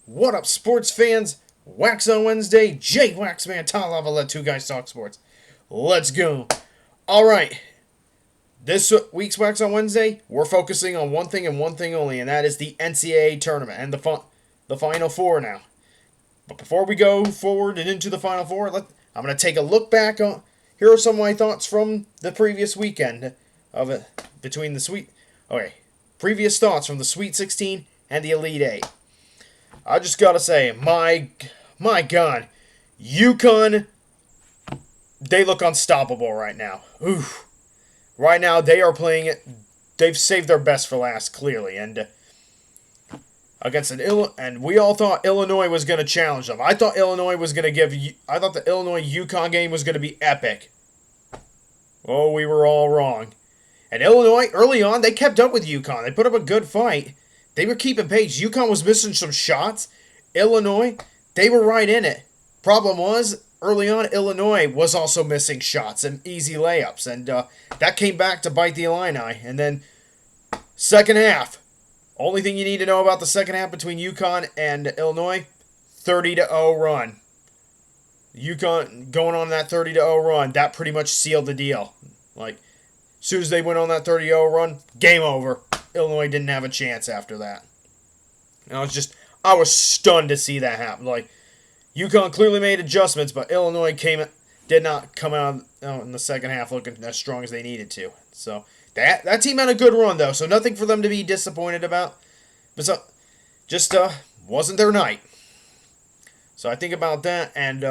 What up, sports fans? Waxon Wednesday, Jay Waxman, Tom Lava, let two guys talk sports. Let's go. All right, this week's Waxon Wednesday, we're focusing on one thing and one thing only, and that is the NCAA tournament and the Final Four now. But before we go forward and into the Final Four, I'm going to take a look back on. Here are some of my thoughts from the previous weekend of it between the previous thoughts from the Sweet 16 and the Elite Eight. I just gotta say, my God, UConn, they look unstoppable right now. Oof. Right now, they are playing it. They've saved their best for last, clearly, and we all thought Illinois was going to challenge them. I thought the Illinois UConn game was going to be epic. Oh, we were all wrong. And Illinois, early on, they kept up with UConn. They put up a good fight. They were keeping pace. UConn was missing some shots. Illinois, they were right in it. Problem was, early on, Illinois was also missing shots and easy layups. And that came back to bite the Illini. And then, second half. Only thing you need to know about the second half between UConn and Illinois, 30-0 run. UConn going on that 30-0 run, that pretty much sealed the deal. Like, as soon as they went on that 30-0 run, game over. Illinois didn't have a chance after that. And I was stunned to see that happen. Like, UConn clearly made adjustments, but Illinois did not come out in the second half looking as strong as they needed to. So that team had a good run though, so nothing for them to be disappointed about. But just wasn't their night. So I think about that, and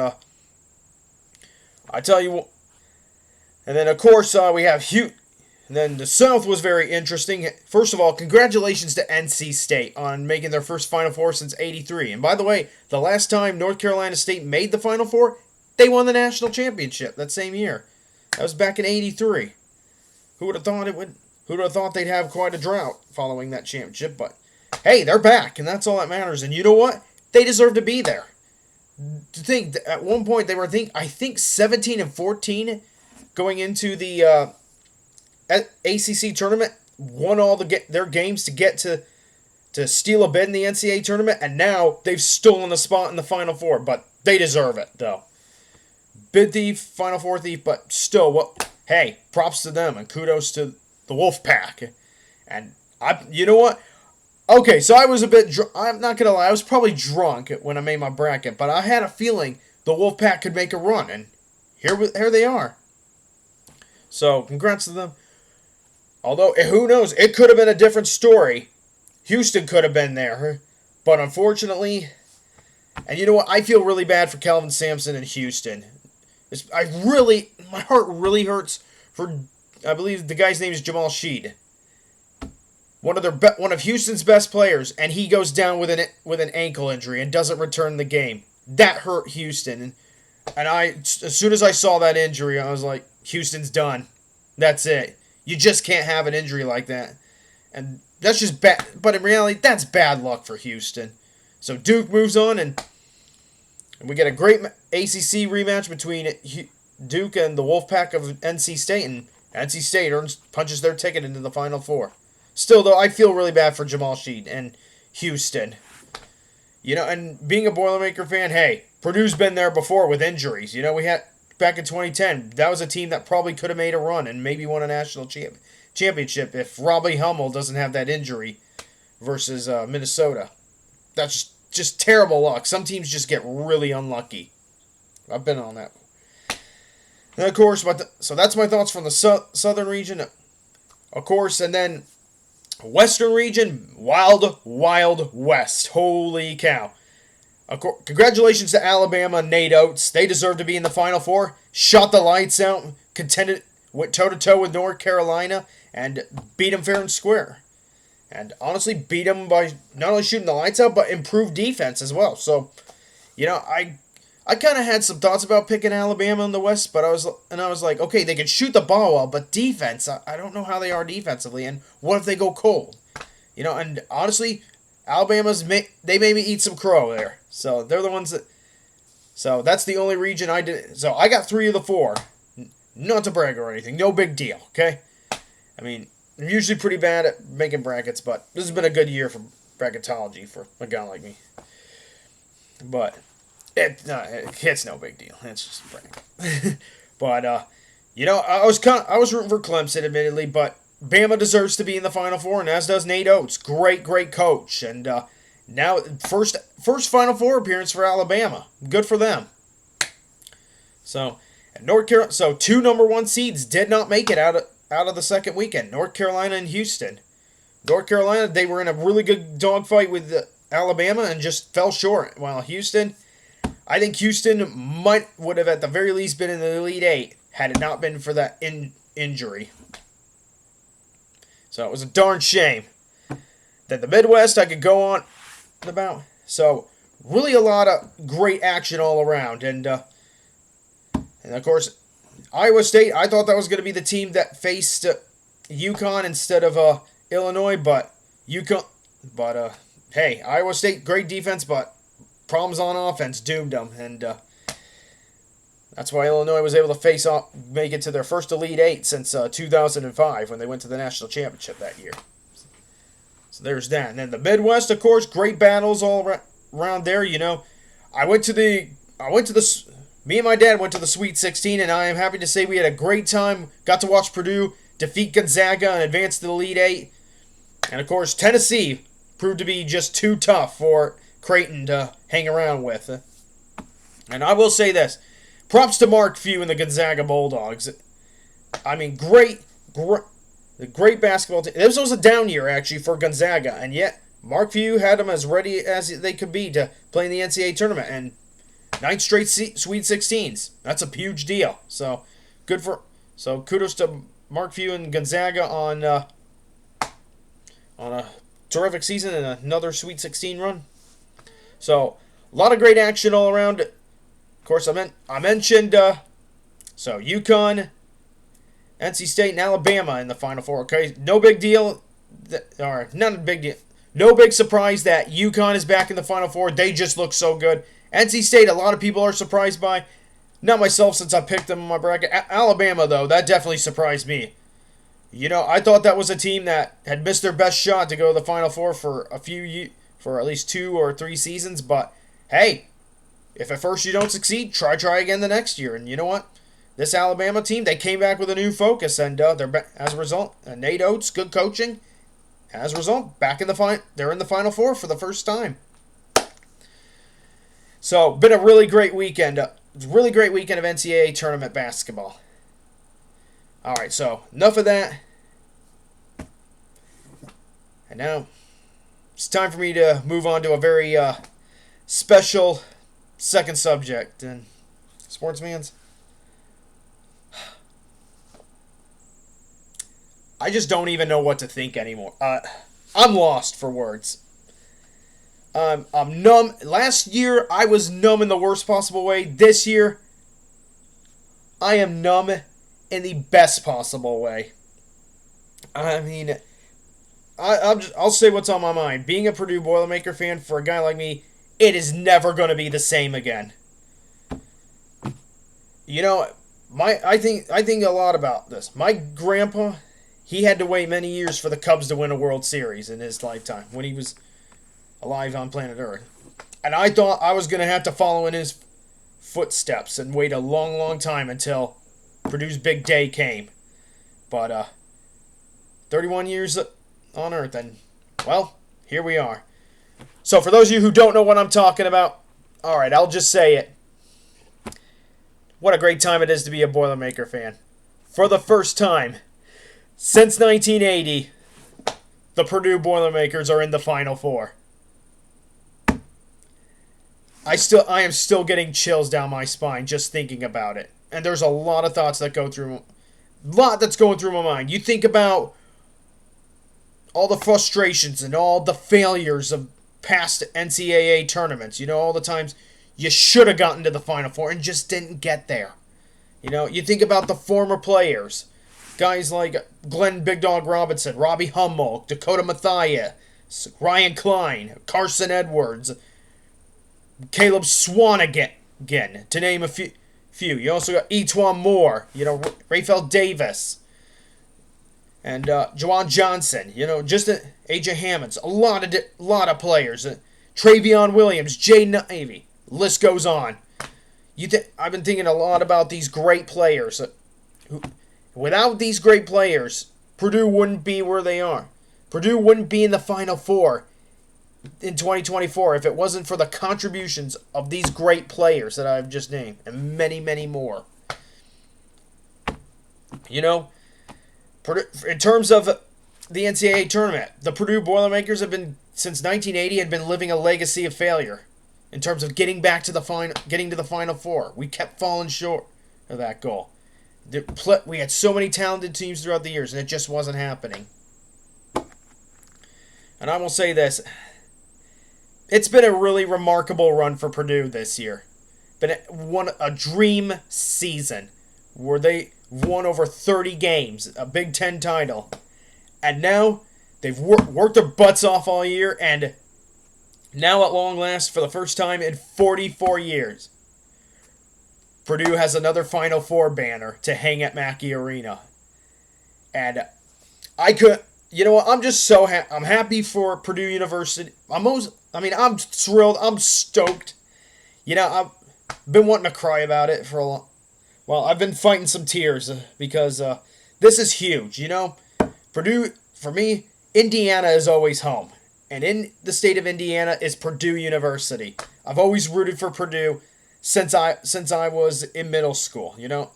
I tell you, and then of course we have Hugh. And then the South was very interesting. First of all, congratulations to NC State on making their first Final Four since '83. And by the way, the last time North Carolina State made the Final Four, they won the national championship that same year. That was back in '83. Who would have thought they'd have quite a drought following that championship? But hey, they're back, and that's all that matters. And you know what? They deserve to be there. To think at one point they were I think 17-14 going into the ACC tournament, won all their games to get to steal a bid in the NCAA tournament, and now they've stolen a spot in the Final Four, but they deserve it, though. Bid thief, Final Four thief, but still, hey, props to them, and kudos to the Wolfpack. And you know what? Okay, so I was a bit I'm not going to lie, I was probably drunk when I made my bracket, but I had a feeling the Wolfpack could make a run, and here they are. So, congrats to them. Although, who knows, it could have been a different story. Houston could have been there. But unfortunately, and you know what, I feel really bad for Kelvin Sampson in Houston. My heart really hurts for, I believe the guy's name is Jamal Sheed. One of Houston's best players, and he goes down with an ankle injury and doesn't return the game. That hurt Houston. And as soon as I saw that injury, I was like, Houston's done. That's it. You just can't have an injury like that. And that's just bad. But in reality, that's bad luck for Houston. So Duke moves on, and we get a great ACC rematch between Duke and the Wolfpack of NC State. And NC State punches their ticket into the Final Four. Still, though, I feel really bad for Jamal Sheed and Houston. You know, and being a Boilermaker fan, hey, Purdue's been there before with injuries. You know, we had... Back in 2010, that was a team that probably could have made a run and maybe won a national championship if Robbie Hummel doesn't have that injury versus Minnesota. That's just terrible luck. Some teams just get really unlucky. I've been on that. And of course, so that's my thoughts from the southern region. Of course, and then western region, Wild West. Holy cow. Congratulations to Alabama and Nate Oates. They deserve to be in the Final Four. Shot the lights out, went toe-to-toe with North Carolina, and beat them fair and square. And honestly, beat them by not only shooting the lights out, but improved defense as well. So, you know, I kind of had some thoughts about picking Alabama in the West, but I was like, okay, they can shoot the ball well, but defense, I don't know how they are defensively, and what if they go cold? You know, and honestly, they made me eat some crow there. So they're the ones that. So that's the only region I did. So I got 3 of the 4. Not to brag or anything. No big deal, okay? I mean, I'm usually pretty bad at making brackets, but this has been a good year for bracketology for a guy like me. But it's no big deal. It's just brag. But I was rooting for Clemson, admittedly, but Bama deserves to be in the Final Four, and as does Nate Oates. Great coach, and now first Final Four appearance for Alabama. Good for them. So, North Carolina. So 2 number 1 seeds did not make it out of the second weekend. North Carolina and Houston. North Carolina, they were in a really good dogfight with Alabama and just fell short. While Houston, I think Houston would have at the very least been in the Elite Eight had it not been for that injury. So it was a darn shame. Then the Midwest, I could go on about. So really a lot of great action all around, and of course Iowa State. I thought that was going to be the team that faced UConn instead of Illinois, but hey, Iowa State, great defense, but problems on offense doomed them, and that's why Illinois was able to make it to their first Elite Eight since 2005 when they went to the national championship that year. So there's that. And then the Midwest, of course, great battles all around there. Me and my dad went to the Sweet 16, and I am happy to say we had a great time. Got to watch Purdue defeat Gonzaga and advance to the Elite Eight. And of course, Tennessee proved to be just too tough for Creighton to hang around with. And I will say this. Props to Mark Few and the Gonzaga Bulldogs. I mean, great basketball team. This was a down year, actually, for Gonzaga. And yet, Mark Few had them as ready as they could be to play in the NCAA tournament. And 9 straight Sweet 16s. That's a huge deal. So, kudos to Mark Few and Gonzaga on a terrific season and another Sweet 16 run. So, a lot of great action all around. Of course, I mentioned UConn, NC State, and Alabama in the Final Four. Okay, no big deal. Not a big deal. No big surprise that UConn is back in the Final Four. They just look so good. NC State, a lot of people are surprised by. Not myself, since I picked them in my bracket. Alabama, though, that definitely surprised me. I thought that was a team that had missed their best shot to go to the Final Four for at least 2 or 3 seasons. But hey, if at first you don't succeed, try again the next year. And you know what? This Alabama team, they came back with a new focus, and as a result, Nate Oates, good coaching. As a result, they're in the Final Four for the first time. So, been a really great weekend. Really great weekend of NCAA tournament basketball. All right, so enough of that. And now it's time for me to move on to a very special second subject. And sportsmans, I just don't even know what to think anymore. I'm lost for words. I'm numb. Last year, I was numb in the worst possible way. This year, I am numb in the best possible way. I mean, I'll say what's on my mind. Being a Purdue Boilermaker fan, for a guy like me, it is never going to be the same again. I think a lot about this. My grandpa, he had to wait many years for the Cubs to win a World Series in his lifetime when he was alive on planet Earth. And I thought I was going to have to follow in his footsteps and wait a long, long time until Purdue's big day came. But 31 years on Earth, and, well, here we are. So for those of you who don't know what I'm talking about, all right, I'll just say it. What a great time it is to be a Boilermaker fan. For the first time since 1980, the Purdue Boilermakers are in the Final Four. I am still getting chills down my spine just thinking about it. And there's a lot of thoughts that that's going through my mind. You think about all the frustrations and all the failures of past NCAA tournaments. All the times you should have gotten to the Final Four and just didn't get there. You think about the former players. Guys like Glenn Big Dog Robinson, Robbie Hummel, Dakota Mathias, Ryan Klein, Carson Edwards, Caleb Swanigan, to name a few. You also got Etwan Moore, Rafael Davis, and Juwan Johnson, just AJ Hammonds, a lot of players. Travion Williams, Jay Nivey, List goes on. I've been thinking a lot about these great players. Without these great players, Purdue wouldn't be where they are. Purdue wouldn't be in the Final Four in 2024 if it wasn't for the contributions of these great players that I've just named, and many, many more. You know, in terms of the NCAA tournament, the Purdue Boilermakers have been, since 1980, had been living a legacy of failure in terms of getting to the Final Four. We kept falling short of that goal. We had so many talented teams throughout the years, and it just wasn't happening. And I will say this. It's been a really remarkable run for Purdue this year. Been a dream season where they won over 30 games, a Big Ten title. And now they've worked their butts off all year, and now at long last, for the first time in 44 years, Purdue has another Final Four banner to hang at Mackey Arena. And you know what, I'm just so I'm happy for Purdue University. I'm thrilled. I'm stoked. You know, I've been wanting to cry about it for a long. Well, I've been fighting some tears because this is huge. You know, Purdue, for me, Indiana is always home, and in the state of Indiana is Purdue University. I've always rooted for Purdue since I was in middle school. You know,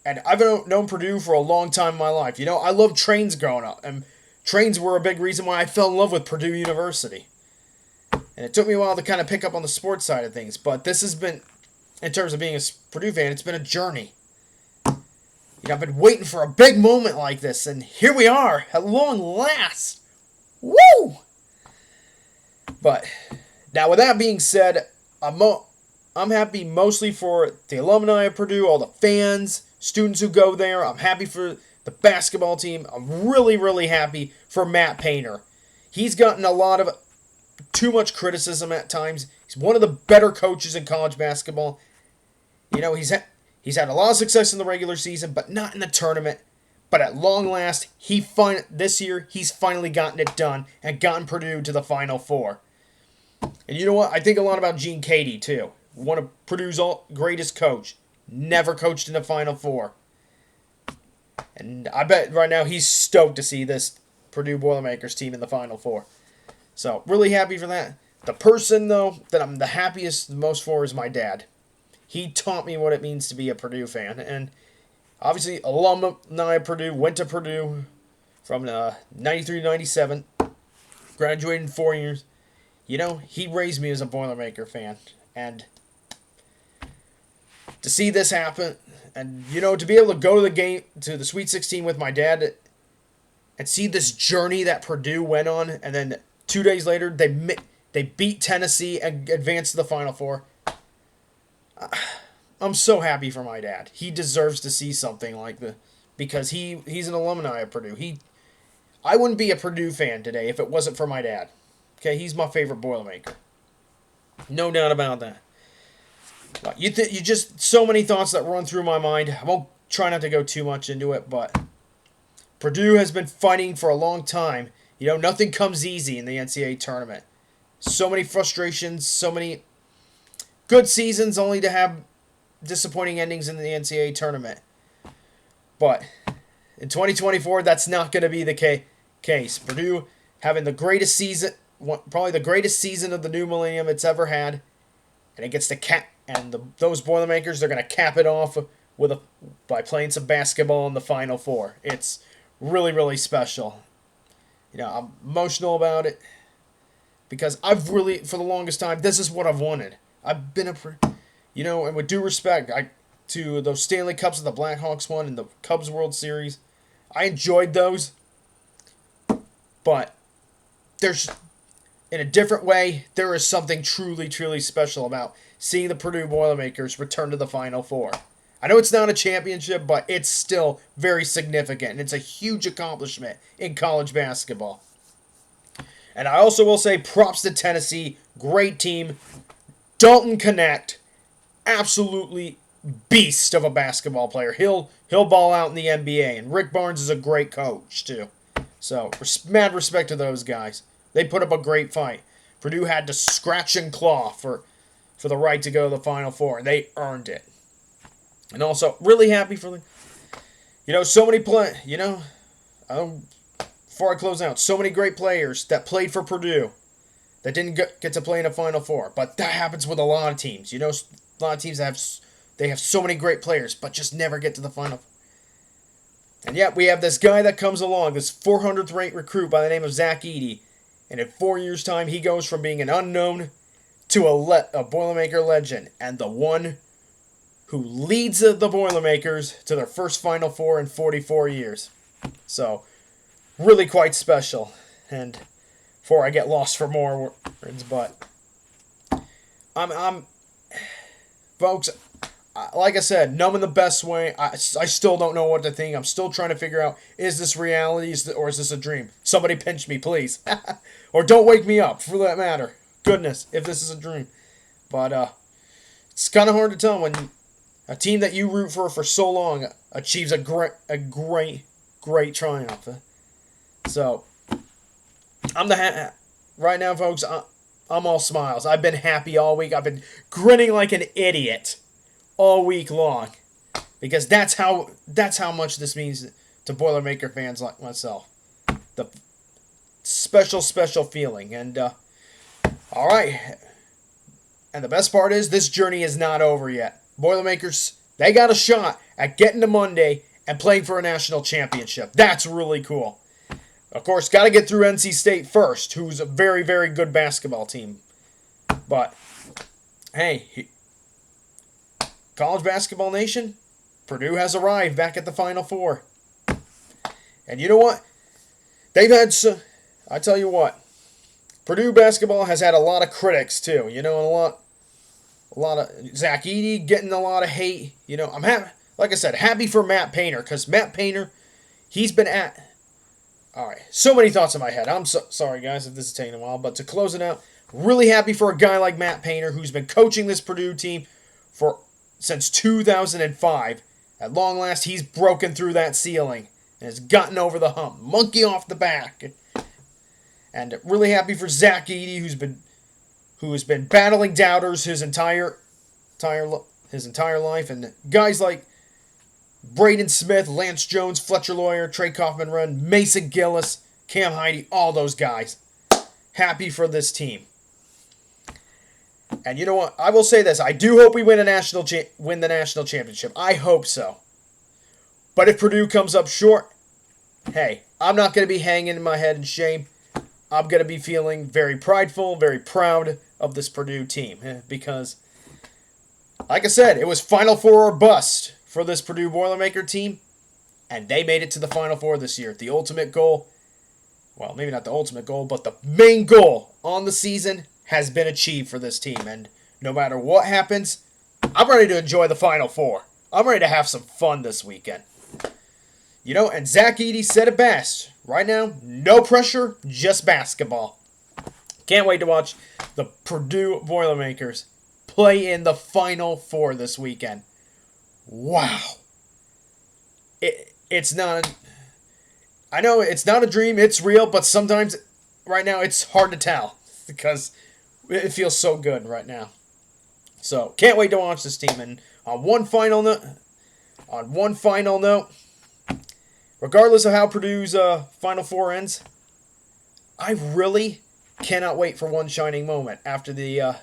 and I've known Purdue for a long time in my life. You know, I loved trains growing up, and trains were a big reason why I fell in love with Purdue University. And it took me a while to kind of pick up on the sports side of things. But this has been, in terms of being a Purdue fan, it's been a journey. You know, I've been waiting for a big moment like this. And here we are, at long last. Woo! But, now with that being said, I'm happy mostly for the alumni of Purdue, all the fans, students who go there. I'm happy for the basketball team. I'm really, really happy for Matt Painter. He's gotten too much criticism at times. He's one of the better coaches in college basketball. You know, he's had a lot of success in the regular season, but not in the tournament. But at long last, this year, he's finally gotten it done and gotten Purdue to the Final Four. And you know what? I think a lot about Gene Cady, too. One of Purdue's greatest coach. Never coached in the Final Four. And I bet right now he's stoked to see this Purdue Boilermakers team in the Final Four. So, really happy for that. The person, though, that I'm the happiest most for is my dad. He taught me what it means to be a Purdue fan. And obviously, alumni of Purdue, went to Purdue from 93 to 97. Graduated in 4 years. You know, he raised me as a Boilermaker fan. And to see this happen, and, you know, to be able to go to the game, to the Sweet 16 with my dad, and see this journey that Purdue went on, and then 2 days later, they beat Tennessee and advanced to the Final Four. I'm so happy for my dad. He deserves to see something like this because he's an alumni of Purdue. I wouldn't be a Purdue fan today if it wasn't for my dad. Okay, he's my favorite Boilermaker. No doubt about that. But you just so many thoughts that run through my mind. I won't try not to go too much into it, but Purdue has been fighting for a long time. You know, nothing comes easy in the NCAA tournament. So many frustrations, so many good seasons only to have disappointing endings in the NCAA tournament. But in 2024, that's not going to be the case. Purdue having the greatest season, probably the greatest season of the new millennium it's ever had. And it gets to cap, and those Boilermakers, they're going to cap it off by playing some basketball in the Final Four. It's really, really special. You know, I'm emotional about it because I've really, for the longest time, this is what I've wanted. I've been you know, and with due respect to those Stanley Cups that the Blackhawks won and the Cubs World Series, I enjoyed those. But there's, in a different way, there is something truly, truly special about seeing the Purdue Boilermakers return to the Final Four. I know it's not a championship, but it's still very significant, and it's a huge accomplishment in college basketball. And I also will say props to Tennessee, great team. Dalton Connect, absolutely beast of a basketball player. He'll ball out in the NBA, and Rick Barnes is a great coach, too. So, mad respect to those guys. They put up a great fight. Purdue had to scratch and claw for for the right to go to the Final Four. They earned it. And also, really happy for the, so many before I close out, so many great players that played for Purdue that didn't get to play in a Final Four. But that happens with a lot of teams. A lot of teams have so many great players, but just never get to the Final Four. And yet we have this guy that comes along, this 400th ranked recruit by the name of Zach Edey. And in 4 years' time, he goes from being an unknown to a Boilermaker legend. And the one who leads the Boilermakers to their first Final Four in 44 years. So, really quite special. And before I get lost for more words, but folks, like I said, numb in the best way. I still don't know what to think. I'm still trying to figure out, is this reality or is this a dream? Somebody pinch me, please. Or don't wake me up, for that matter. Goodness, if this is a dream. But it's kind of hard to tell when a team that you root for so long achieves a great triumph. So, right now, folks, I'm all smiles. I've been happy all week. I've been grinning like an idiot all week long, because that's how much this means to Boilermaker fans like myself. The special feeling. And all right, and the best part is this journey is not over yet. Boilermakers, they got a shot at getting to Monday and playing for a national championship. That's really cool. Of course, got to get through NC State first, who's a very, very good basketball team. But hey, College Basketball Nation, Purdue has arrived back at the Final Four. And you know what? I tell you what, Purdue basketball has had a lot of critics too. A lot of Zach Edey getting a lot of hate. I'm happy, like I said, happy for Matt Painter, because Matt Painter, he's been at. All right, so many thoughts in my head. I'm sorry, guys, if this is taking a while, but to close it out, really happy for a guy like Matt Painter, who's been coaching this Purdue team since 2005. At long last, he's broken through that ceiling and has gotten over the hump. Monkey off the back. And really happy for Zach Edey, who has been battling doubters his entire life, and guys like Braden Smith, Lance Jones, Fletcher Lawyer, Trey Kaufman-Renn, Mason Gillis, Cam Heide, all those guys. Happy for this team. And you know what? I will say this. I do hope we win the national championship. I hope so. But if Purdue comes up short, hey, I'm not going to be hanging my head in shame. I'm going to be feeling very prideful, very proud of this Purdue team. Because, like I said, it was Final Four or bust for this Purdue Boilermaker team. And they made it to the Final Four this year. The ultimate goal, well, maybe not the ultimate goal, but the main goal on the season has been achieved for this team. And no matter what happens, I'm ready to enjoy the Final Four. I'm ready to have some fun this weekend. And Zach Edey said it best. Right now, no pressure, just basketball. Can't wait to watch the Purdue Boilermakers play in the Final Four this weekend. Wow. It's not... I know it's not a dream, it's real, but sometimes, right now, it's hard to tell. Because it feels so good right now. So, can't wait to watch this team. And on one final note, regardless of how Purdue's Final Four ends, I really cannot wait for one shining moment after the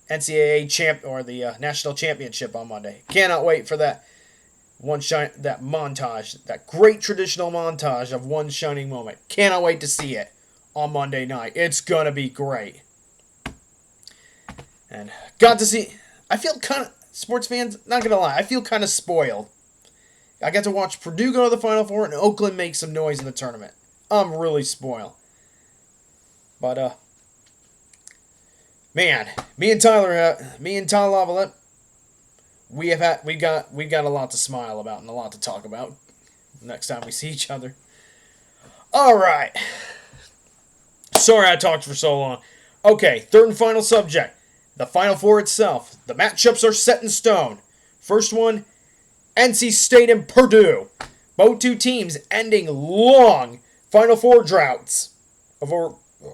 NCAA or the national championship on Monday. Cannot wait for that montage, that great traditional montage of one shining moment. Cannot wait to see it on Monday night. It's gonna be great. And got to see. I feel kind of, sports fans, not gonna lie, I feel kind of spoiled. I got to watch Purdue go to the Final Four and Oakland make some noise in the tournament. I'm really spoiled. But, man, me and Tyler Lavalette, we've got a lot to smile about and a lot to talk about next time we see each other. All right. Sorry I talked for so long. Okay, third and final subject. The Final Four itself. The matchups are set in stone. First one, NC State and Purdue. Both two teams ending long Final Four droughts of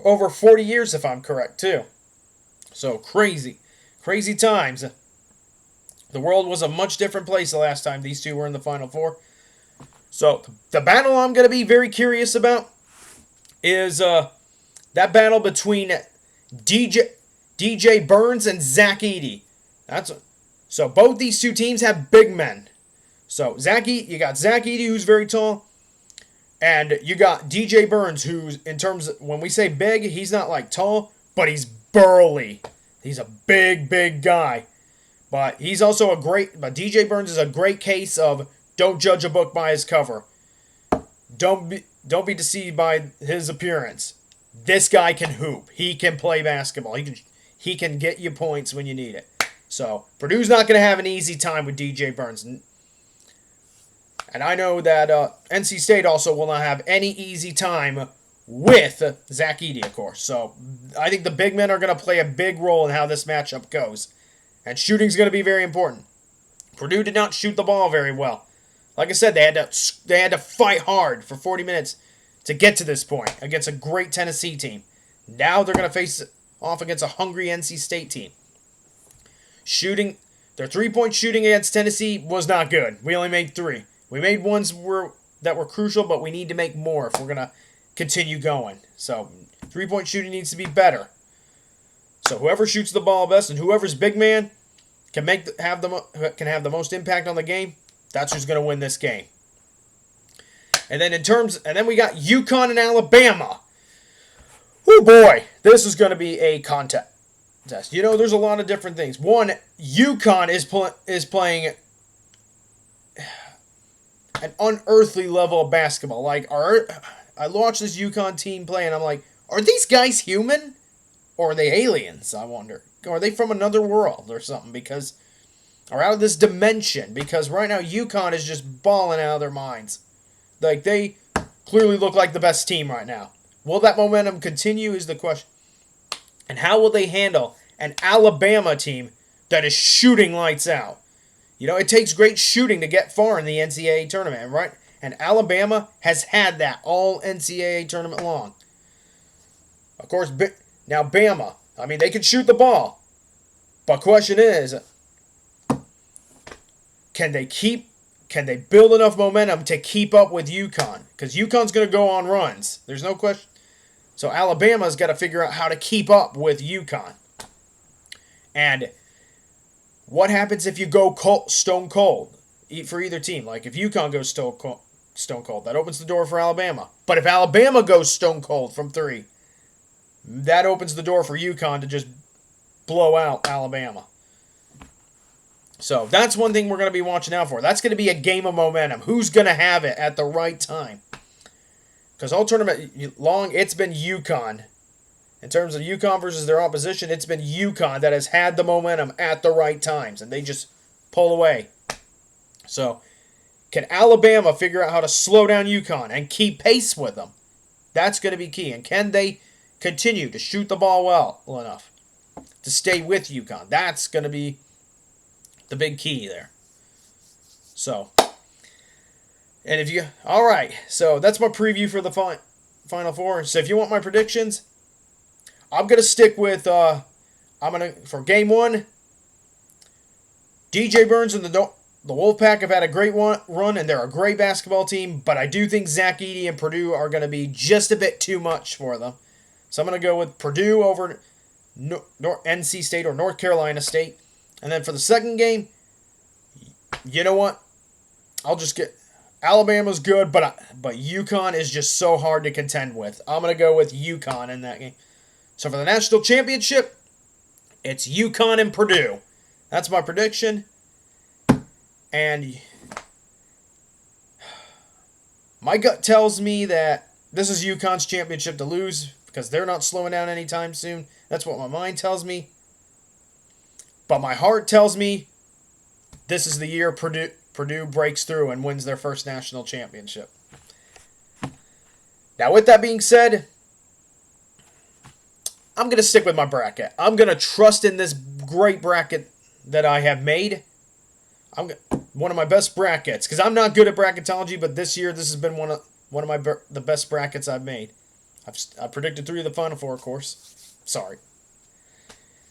over 40 years, if I'm correct, too. So, crazy Crazy times. The world was a much different place the last time these two were in the Final Four. So, the battle I'm going to be very curious about is that battle between DJ Burns and Zach Edey. So both these two teams have big men. So you got Zach Edey, who's very tall, and you got DJ Burns, who's, in terms of, when we say big, he's not like tall, but he's burly. He's a big guy. But he's also but DJ Burns is a great case of don't judge a book by his cover. Don't be deceived by his appearance. This guy can hoop. He can play basketball. He can get you points when you need it. So, Purdue's not going to have an easy time with DJ Burns. And I know that NC State also will not have any easy time with Zach Edey, of course. So, I think the big men are going to play a big role in how this matchup goes. And shooting's going to be very important. Purdue did not shoot the ball very well. Like I said, they had to fight hard for 40 minutes to get to this point against a great Tennessee team. Now they're going to face off against a hungry NC State team. Their three-point shooting against Tennessee was not good. We only made 3. We made ones that were crucial, but we need to make more if we're going to continue going. So, three-point shooting needs to be better. So, whoever shoots the ball best and whoever's big man can have the most impact on the game, that's who's going to win this game. And then we got UConn and Alabama. Oh boy, this is going to be a contest. You know, there's a lot of different things. One, UConn is playing an unearthly level of basketball. Like, I watched this UConn team play, and I'm like, are these guys human? Or are they aliens, I wonder? Or are they from another world or something? Or out of this dimension? Because right now, UConn is just balling out of their minds. Like, they clearly look like the best team right now. Will that momentum continue is the question. And how will they handle an Alabama team that is shooting lights out? You know, it takes great shooting to get far in the NCAA tournament, right? And Alabama has had that all NCAA tournament long. Of course, now Bama, I mean, they can shoot the ball. But question is, can they build enough momentum to keep up with UConn? Because UConn's going to go on runs. There's no question. So Alabama's got to figure out how to keep up with UConn. And what happens if you go stone cold for either team? Like if UConn goes stone cold, that opens the door for Alabama. But if Alabama goes stone cold from 3, that opens the door for UConn to just blow out Alabama. So that's one thing we're going to be watching out for. That's going to be a game of momentum. Who's going to have it at the right time? Because all tournament long, it's been UConn. In terms of UConn versus their opposition, it's been UConn that has had the momentum at the right times, and they just pull away. So, can Alabama figure out how to slow down UConn and keep pace with them? That's going to be key. And can they continue to shoot the ball well enough to stay with UConn? That's going to be the big key there. So, all right, so that's my preview for the Final Four. So if you want my predictions, I'm going to stick with, for Game 1, DJ Burns and the Wolfpack have had a great run, and they're a great basketball team, but I do think Zach Edey and Purdue are going to be just a bit too much for them. So I'm going to go with Purdue over NC State or North Carolina State. And then for the second game, you know what? I'll just get... Alabama's good, but UConn is just so hard to contend with. I'm going to go with UConn in that game. So for the national championship, it's UConn and Purdue. That's my prediction. And my gut tells me that this is UConn's championship to lose because they're not slowing down anytime soon. That's what my mind tells me. But my heart tells me this is the year Purdue breaks through and wins their first national championship. Now, with that being said, I'm going to stick with my bracket. I'm going to trust in this great bracket that I have made. One of my best brackets, because I'm not good at bracketology, but this year this has been one of the best brackets I've made. I predicted 3 of the Final Four, of course. Sorry.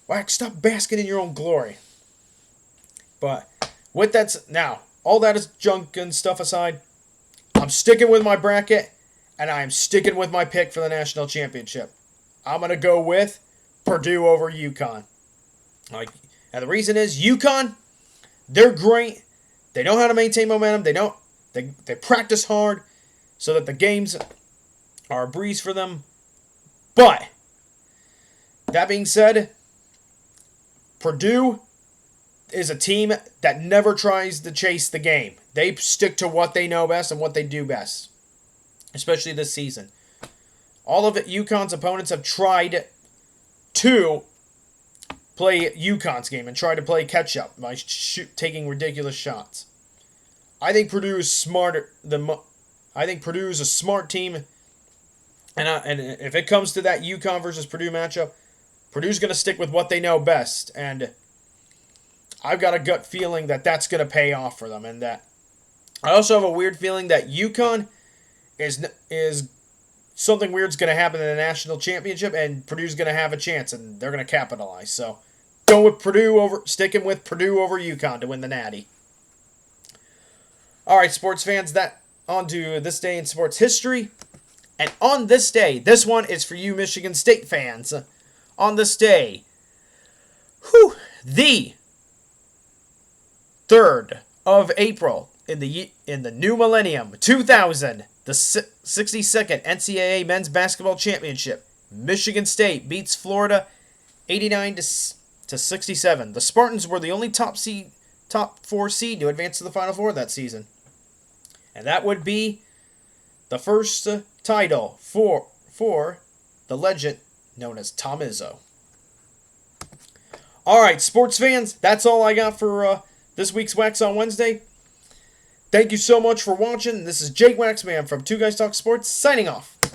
Wax, stop basking in your own glory. But with that, now, all that is junk and stuff aside, I'm sticking with my bracket, and I'm sticking with my pick for the national championship. I'm going to go with Purdue over UConn. And the reason is UConn, they're great. They know how to maintain momentum. They practice hard so that the games are a breeze for them. But that being said, Purdue is a team that never tries to chase the game. They stick to what they know best and what they do best, especially this season. All of UConn's opponents have tried to play UConn's game and try to play catch-up by taking ridiculous shots. I think Purdue is smarter than... I think Purdue is a smart team, and if it comes to that UConn versus Purdue matchup, Purdue's going to stick with what they know best, and I've got a gut feeling that that's going to pay off for them, and that I also have a weird feeling that UConn is something weird's going to happen in the national championship, and Purdue's going to have a chance, and they're going to capitalize. So, sticking with Purdue over UConn to win the Natty. All right, sports fans, that on to this day in sports history. And on this day, this one is for you Michigan State fans. On this day, the 3rd of April in the new millennium, 2000, the 62nd NCAA Men's Basketball Championship, Michigan State beats Florida 89 to 67. The Spartans were the only top 4 seed to advance to the Final Four that season. And that would be the first title for the legend known as Tom Izzo. All right, sports fans, that's all I got for this week's Waxon Wednesday. Thank you so much for watching. This is Jake Waxman from Two Guys Talk Sports, signing off.